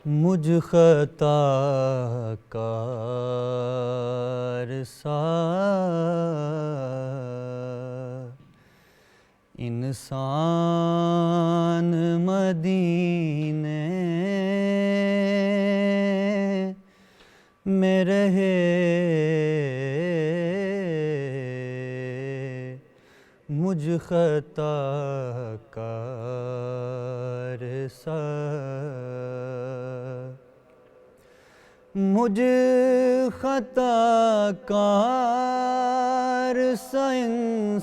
مجھ خطا کار سا انسان مدینے میں رہے، مجھ خطا کار سا، مجھ خطا کار سا انسان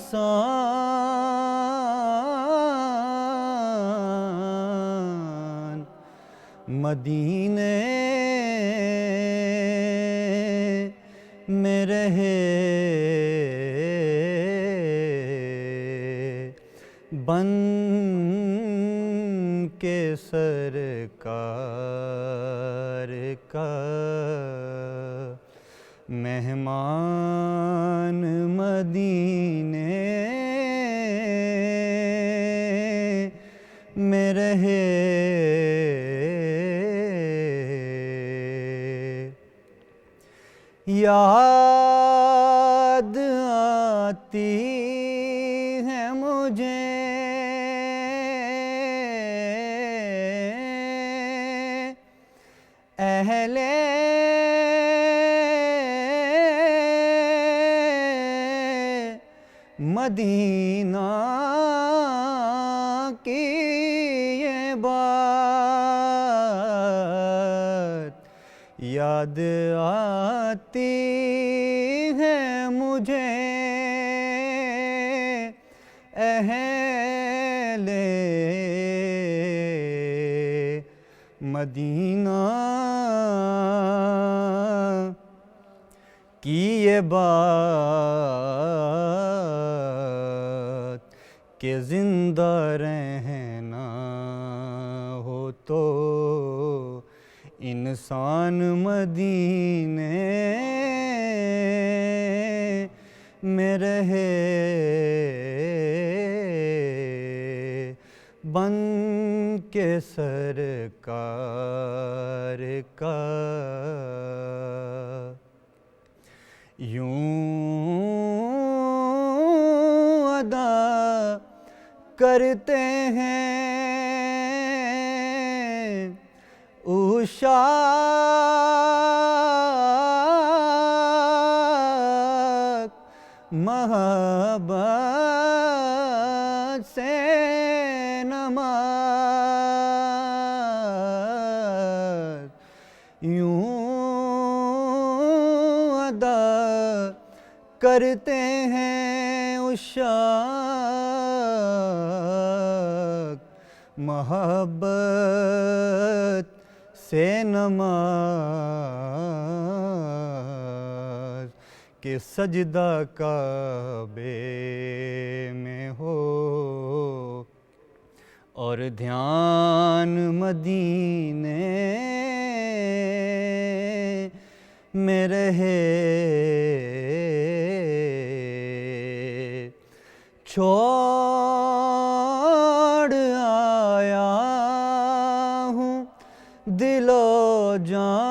مدینے میں رہے، بن کے سرکار کا مہمان مدینے میں رہے، یاد آتی ہے مجھے اہل مدینہ کی یہ بات یاد آتی ہے مجھے اہل مدینہ کی یہ بات کہ زندہ رہنا ہو تو انسان مدینے میں رہے، بن کے سرکار کا یوں ادا کرتے ہیں عشاق محبت سے نماز، یوں ادا کرتے ہیں عشاق محبت سے نماز، کہ سجدہ کعبے میں ہو اور دھیان مدینے میں رہے، چھوڑ آیا ہوں دل و جان